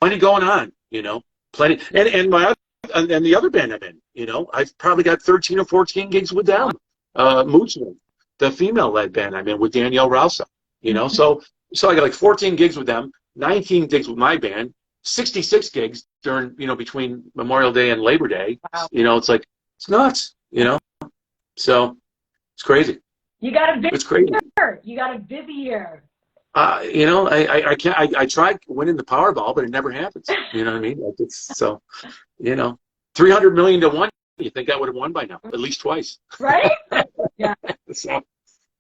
plenty going on, you know, plenty. And the other band I'm in, you know, I've probably got 13 or 14 gigs with them. Mood Swing, the female-led band I'm in with Danielle Rousa, you know. So I got like 14 gigs with them, 19 gigs with my band, 66 gigs during, you know, between Memorial Day and Labor Day. Wow. You know, it's like, it's nuts, you know. So it's crazy. You got a busy it's crazy. year. You got a busy year. You know, I can't. I tried winning the Powerball, but it never happens. You know what I mean? Like so, you know, 300 million to 1. You think I would have won by now, at least twice. Right? Yeah.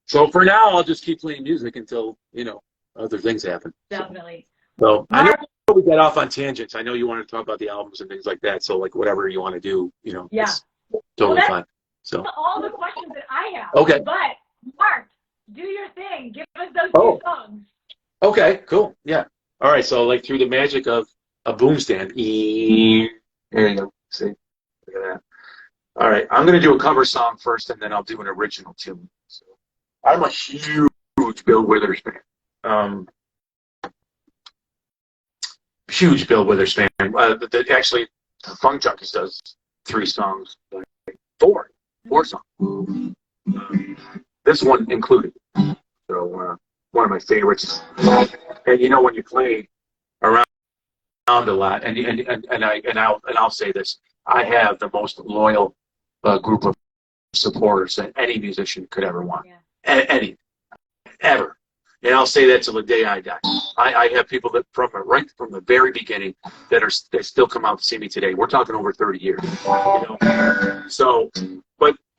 So for now, I'll just keep playing music until, you know, other things happen. Definitely. So I know we got off on tangents. I know you wanted to talk about the albums and things like that. So like whatever you want to do, you know, yeah, it's totally fine. So all the questions that I have. Okay. But Mark, do your thing. Give us those 2 songs. Okay, cool. Yeah. All right. So like through the magic of a boom stand. There you go. See? Look at that. All right. I'm going to do a cover song first, and then I'll do an original tune. So I'm a huge Bill Withers fan. Huge Bill Withers fan. Actually, Funk Junkies does 3 songs. 4 songs. This one included. So one of my favorites. And you know, when you play around a lot, and I'll say this, I have the most loyal group of supporters that any musician could ever want. Yeah. Any, ever. And I'll say that till the day I die. I have people that right from the very beginning that still come out to see me today. We're talking over 30 years. You know? So,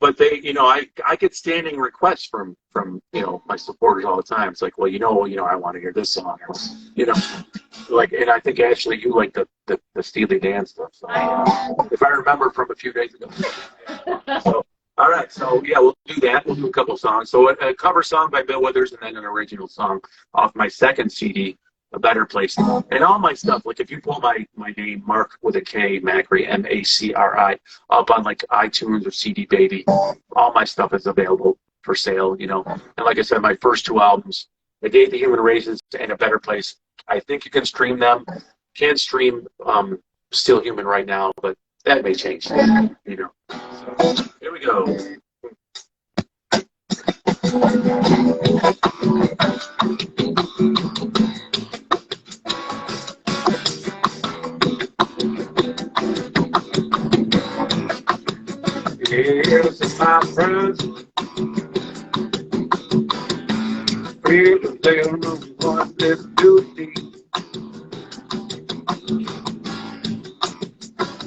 but they, you know, I get standing requests from you know, my supporters all the time. It's like, well, you know, I want to hear this song, or, you know, like, and I think actually you like the Steely Dan stuff. So, if I remember from a few days ago. So, all right, so yeah, we'll do that. We'll do a couple songs. So a cover song by Bill Withers, and then an original song off my second CD, A Better Place. And all my stuff, like if you pull my name, Mark with a K, Macri, M-A-C-R-I, up on like iTunes or CD Baby, all my stuff is available for sale, you know. And like I said, my first 2 albums, A Day at the Human Races and A Better Place, I think you can stream them. Can't stream Still Human right now, but that may change, you know. So here we go. Here's my friends. Feel the thing of what this beauty.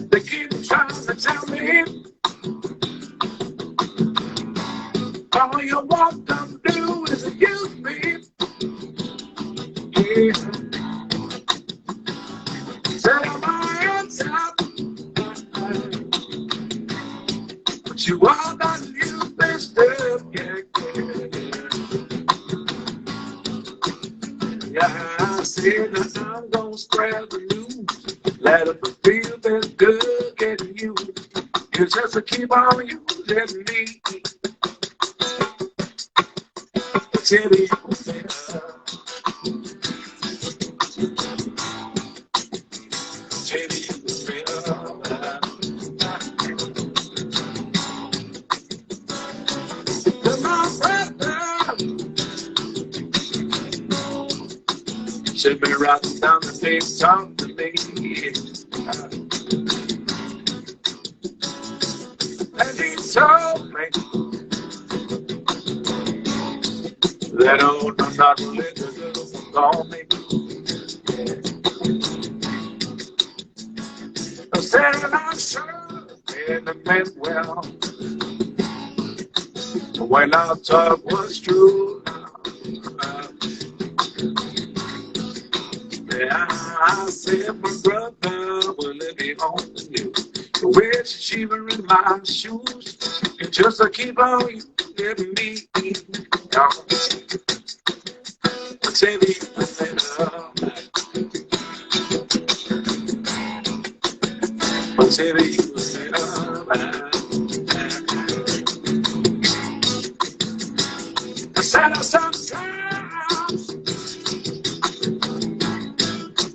They keep trying to tell me all you want them to do is use me. Yeah. Tell my hands up, but you all done use this stuff, yeah. Yeah, I said that I'm gonna spread the news. Let them feel this good getting you. You just keep on using me. Till you fail. Till you fail. My brother should be right down the face, talk to me. And he told me that oh, no, not little on me. I said I'm sure and it meant well when our talk was true. Yeah, I said my brother will let me on to you. With shiver in my shoes, and just to keep on you getting me. Say the say the sometimes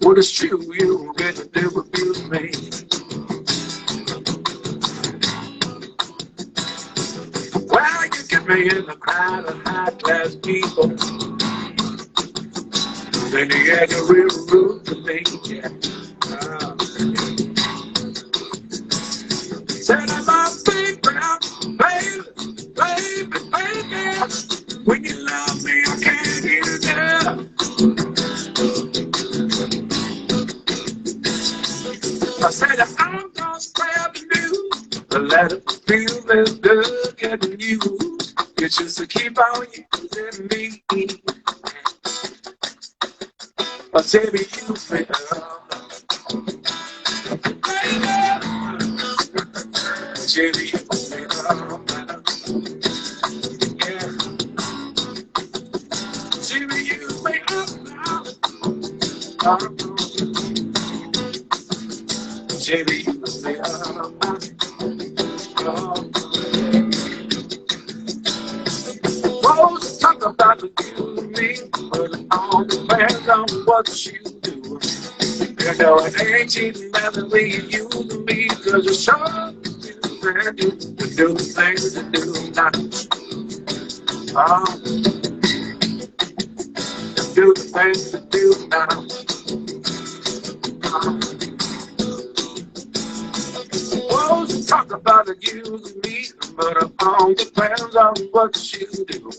what is true you get to do with you me. Well, you get me in the crowd of high-class people. Then you get a real rude to me, yeah. Said I'm a big brown baby, baby, baby. When you love me, I can't get enough. I said I'm gonna spread the news, but let it feel this good getting you. It's just to keep on using me. But baby, you feel Jimmy, you feel yeah. Jimmy, you make up Jimmy, you feel Rose talk about the you and me, but it all depends on what you do. You know it ain't cheating by the way you use me, cause you're sure and you do the things you do now. Do the things you do now. Rose talk about the you and me, but it all depends on what you do.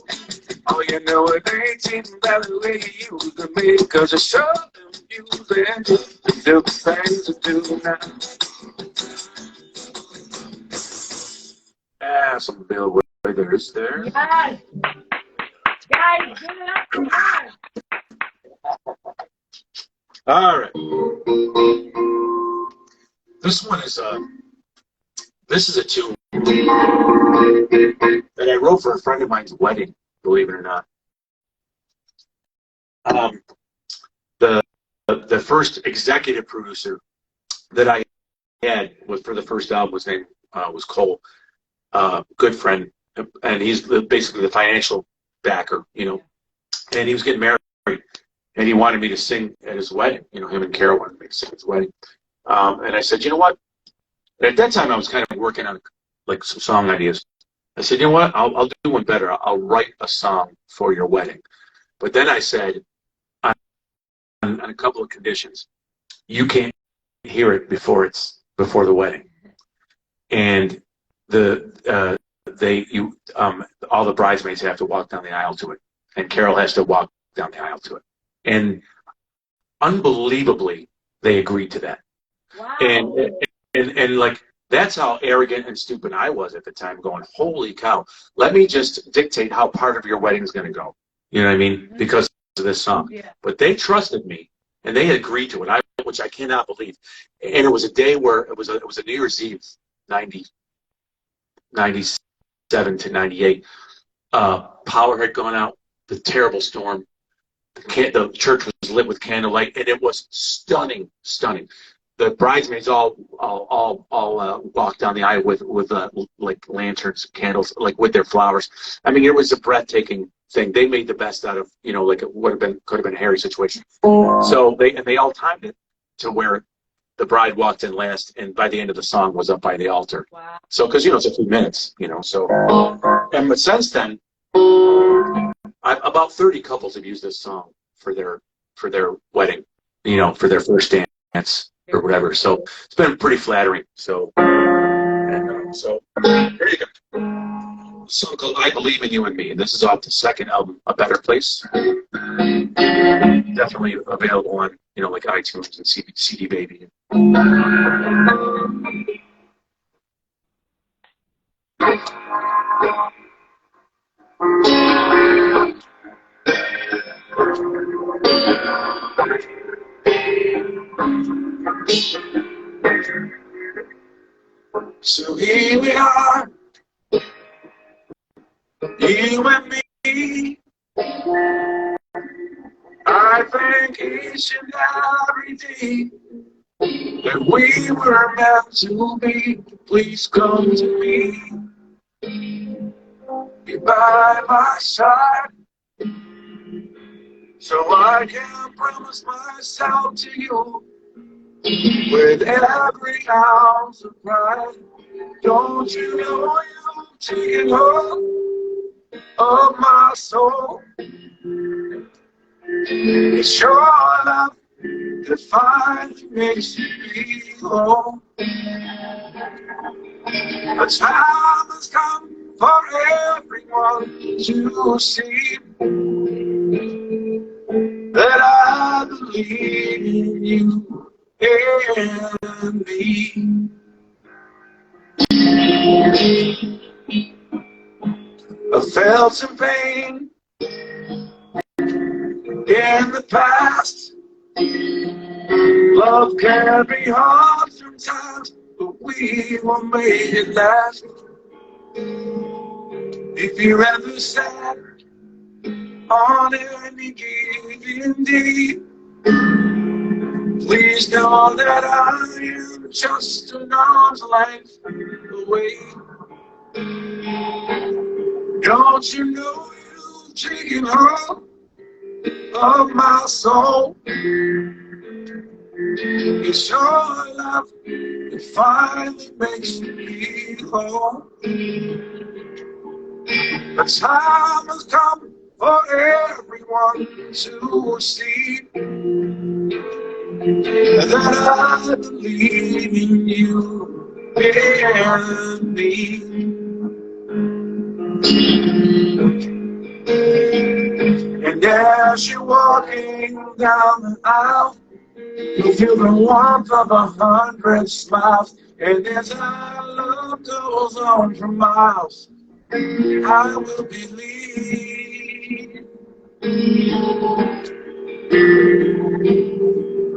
Oh, you know it ain't cheating by the way you use me, cause you're sure and you do the things you do now. Some Bill Withers there. Yes. Guys, give it up for her. All right. This one is this is a tune that I wrote for a friend of mine's wedding, believe it or not. The first executive producer that I had was for the first album was Cole, good friend, and he's basically the financial backer, you know. And he was getting married, and he wanted me to sing at his wedding. You know, him and Carol wanted me to sing at his wedding. And I said, you know what? At that time, I was kind of working on like some song ideas. I said, you know what? I'll do one better. I'll write a song for your wedding. But then I said, on a couple of conditions, you can't hear it before the wedding, and all the bridesmaids have to walk down the aisle to it, and Carol has to walk down the aisle to it. And unbelievably, they agreed to that. Wow. And like, that's how arrogant and stupid I was at the time, going, holy cow, let me just dictate how part of your wedding is going to go. You know what I mean? Mm-hmm. Because of this song. Yeah. But they trusted me, and they agreed to it, which I cannot believe. And it was a day where it was a New Year's Eve, 97 to 98. Power had gone out, the terrible storm. The church was lit with candlelight, and it was stunning. The bridesmaids all walked down the aisle with like lanterns, candles, like with their flowers. I mean, it was a breathtaking thing. They made the best out of, you know, like it could have been a hairy situation. So they all timed it to where the bride walked in last, and by the end of the song was up by the altar. Wow. So, because, you know, it's a few minutes, you know. So, and since then, about 30 couples have used this song for their wedding, you know, for their first dance or whatever. So it's been pretty flattering. So, so there you go. A song called "I Believe in You and Me," and this is off the second album, "A Better Place." Definitely available on, you know, like iTunes and CD Baby. So here we are, you and me. I think each and every day that we were meant to be. Please come to me, be by my side, so I can promise myself to you with every ounce of pride. Don't you know you've taken hold of my soul? It's your love that finally makes me whole. The time has come for everyone to see that I believe in you and me. I felt some pain in the past. Love can be hard sometimes, but we will make it last. If you're ever sad on any given day, please know that I am just an arm's length away. Don't you know you've taken hold of my soul? It's your love that finally makes me whole. The time has come for everyone to see that I believe in you and me. And as you're walking down the aisle, you feel the warmth of 100 smiles. And as our love goes on for miles, I will believe.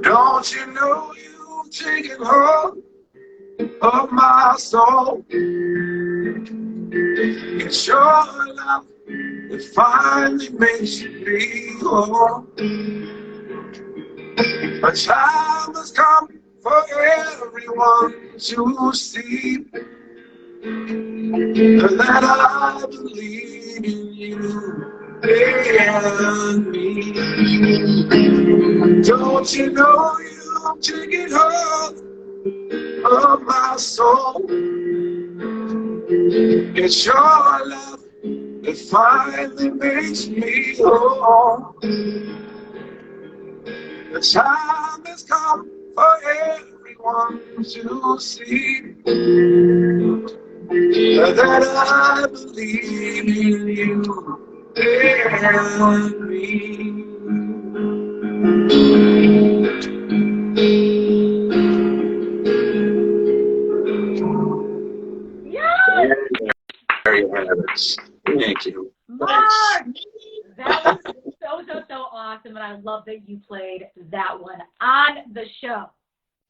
Don't you know you've taken hold of my soul? It's your love that finally makes me whole. A time has come for everyone to see that I believe in you and me. Don't you know you've taken hold of my soul? It's your love that finally makes me whole. The time has come for everyone to see that I believe in you and me. Yes! There you have it. Thank you. Mark! That was so awesome, and I love that you played that one on the show.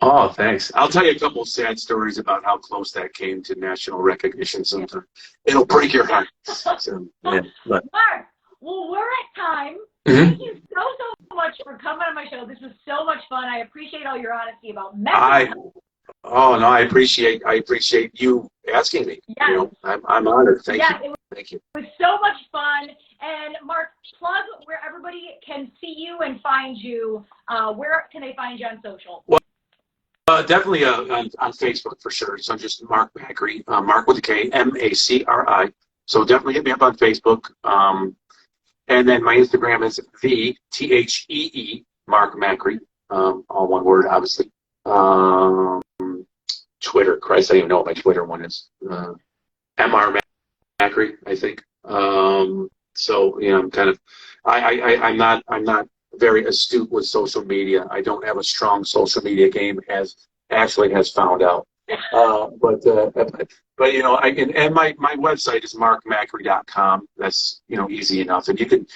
Oh, thanks. I'll tell you a couple of sad stories about how close that came to national recognition sometime. It'll break your heart. So, yeah, but. Mark, well, we're at time. Mm-hmm. Thank you so much for coming on my show. This was so much fun. I appreciate all your honesty about Mexico. Oh, no, I appreciate you asking me. Yes. You know, I'm honored. Thank you. Thank you. It was so much fun. And Mark, plug where everybody can see you and find you. Where can they find you on social? Well, definitely on Facebook for sure. So just Mark Macri, Mark with a K, Macri. So definitely hit me up on Facebook. And then my Instagram is THEE, Mark Macri, all one word, obviously. Twitter, Christ, I don't even know what my Twitter one is. MR Macri, I think. So you know, I'm kind of, I'm not very astute with social media. I don't have a strong social media game, as Ashley has found out. But you know, and my website is markmacri.com. That's, you know, easy enough. And you can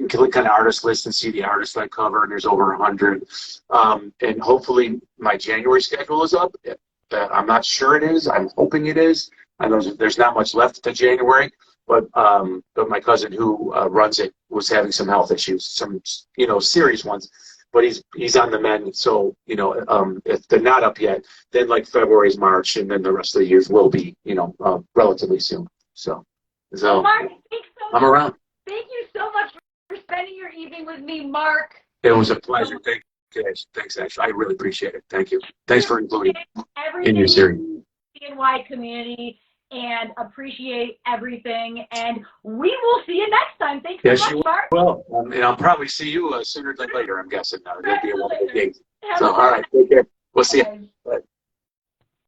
click on artist list and see the artists I cover, and there's over 100. And hopefully my January schedule is up. I'm not sure it is. I'm hoping it is. I know there's not much left to January, but my cousin who runs it was having some health issues, some serious ones. But he's on the mend. So if they're not up yet, then like February is March, and then the rest of the years will be relatively soon. So Mark, thanks so I'm much. around. Thank you so much for spending your evening with me, Mark. It was a pleasure. Thanks, Ashley. I really appreciate it. Thank you. Thanks for including in your series. CNY community, and appreciate everything. And we will see you next time. Thanks so much, Mark. Well, and I'll probably see you sooner than later, I'm guessing. That'll be a wonderful day. So, all right. Take care. We'll see you.